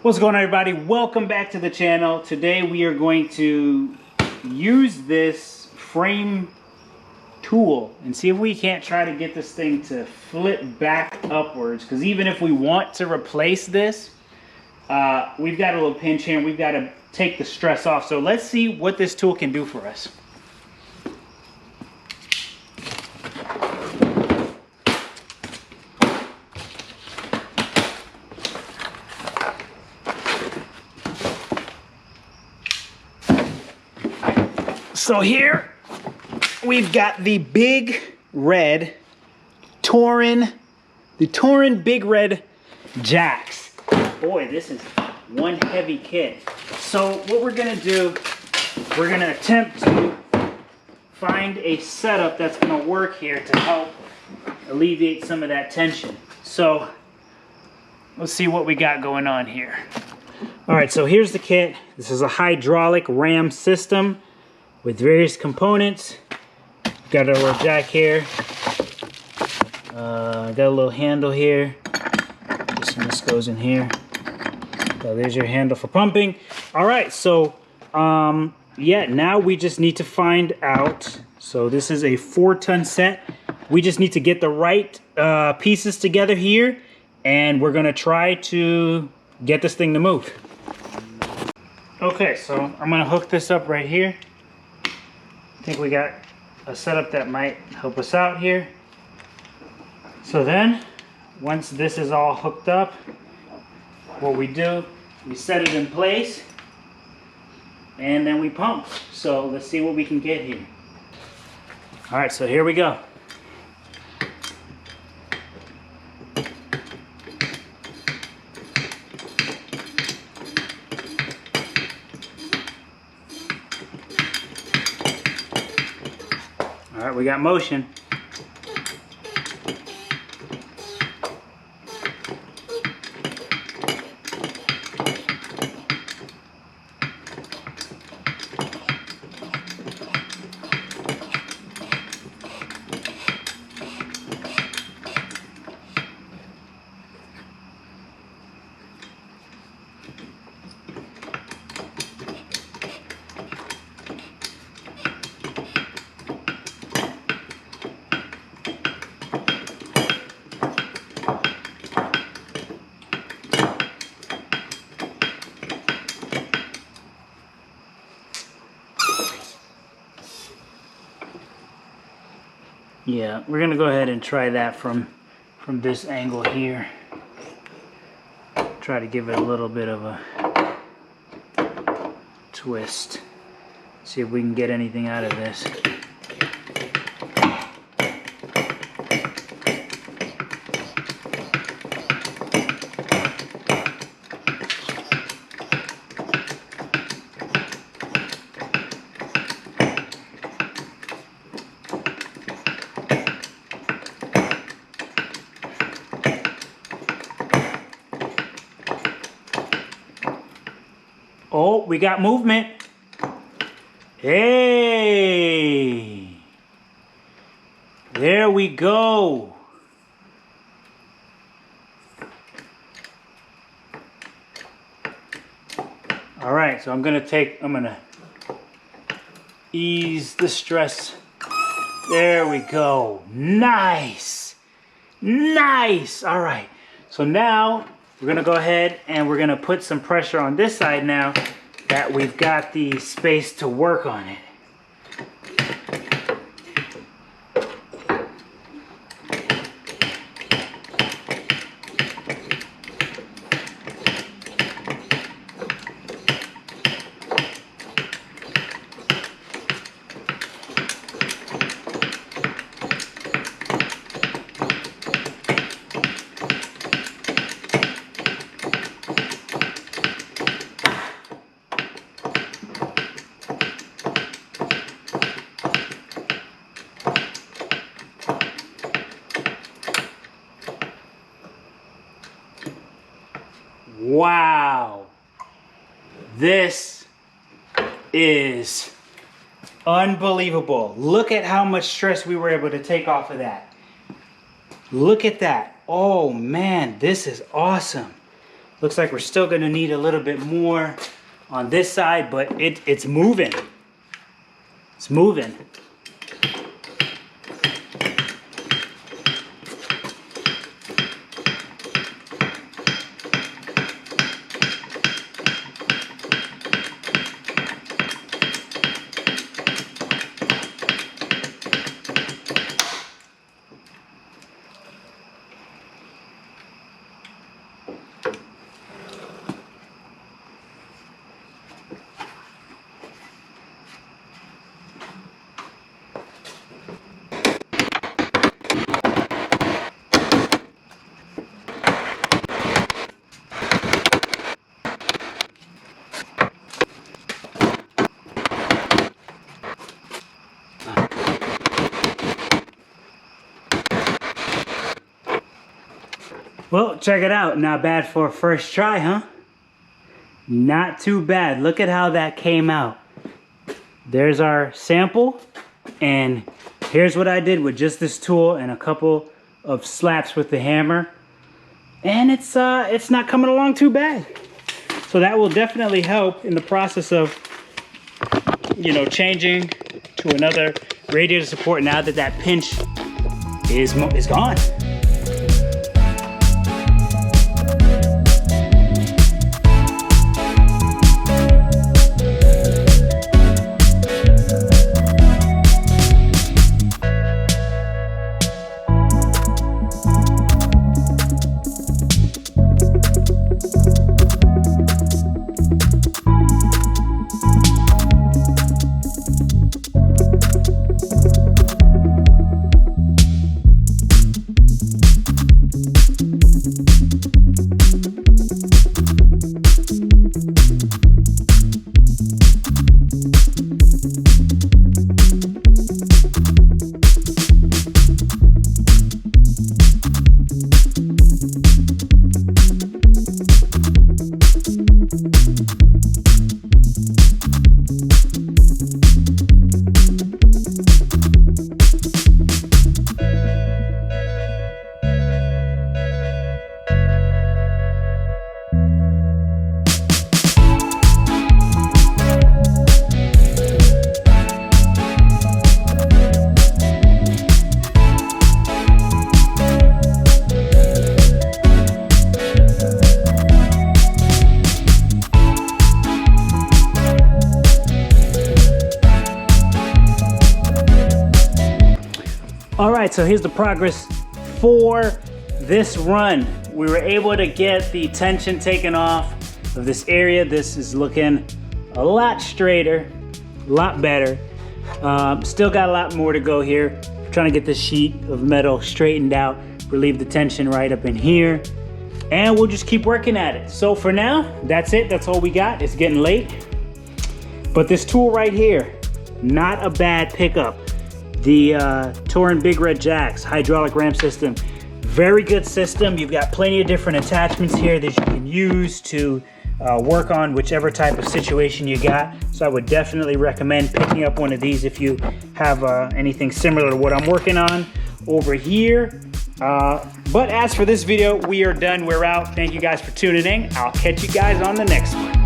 What's going on, everybody? Welcome back to the channel. Today we are going to use this frame tool and see if we can't try to get this thing to flip back upwards, because even if we want to replace this, we've got a little pinch here and we've got to take the stress off. So let's see what this tool can do for us. So here we've got the big red Torin, the Torin big red jacks. Boy, this is one heavy kit. So what we're gonna do, we're gonna attempt to find a setup that's gonna work here to help alleviate some of that tension. So let's see what we got going on here. All right, so here's the kit. This is a hydraulic ram system with various components. Got our little jack here. Got a little handle here. This goes in here. So there's your handle for pumping. All right, so yeah, now we just need to find out. So this is a 4-ton set. We just need to get the right pieces together here, and we're gonna try to get this thing to move. Okay, so I'm gonna hook this up right here. I think we got a setup that might help us out here. So then, once this is all hooked up, what we do, we set it in place, and then we pump. So let's see what we can get here. All right, so here we go. All right, we got motion. Yeah, we're gonna go ahead and try that from this angle here. Try to give it a little bit of a twist. See if we can get anything out of this. Oh, we got movement. Hey, there we go. All right, so I'm gonna ease the stress. There we go. Nice, nice. All right, so now we're gonna go ahead and we're gonna put some pressure on this side now that we've got the space to work on it. Wow, this is unbelievable. Look at how much stress we were able to take off of that. Look at that. Oh man, this is awesome. Looks like we're still gonna need a little bit more on this side, but it's moving. It's moving. Well, check it out. Not bad for a first try, huh? Not too bad. Look at how that came out. There's our sample, and here's what I did with just this tool and a couple of slaps with the hammer. And it's not coming along too bad. So that will definitely help in the process of, you know, changing to another radiator support now that that pinch is gone. All right, so here's the progress for this run. We were able to get the tension taken off of this area. This is looking a lot straighter, a lot better. Still got a lot more to go here. Trying to get this sheet of metal straightened out, relieve the tension right up in here, and we'll just keep working at it. So for now, that's it. That's all we got. It's getting late. But this tool right here, not a bad pickup. The Torin Big Red Jacks hydraulic ramp system. Very good system. You've got plenty of different attachments here that you can use to work on whichever type of situation you got. So I would definitely recommend picking up one of these if you have anything similar to what I'm working on over here. But as for this video, we are done. We're out. Thank you guys for tuning in. I'll catch you guys on the next one.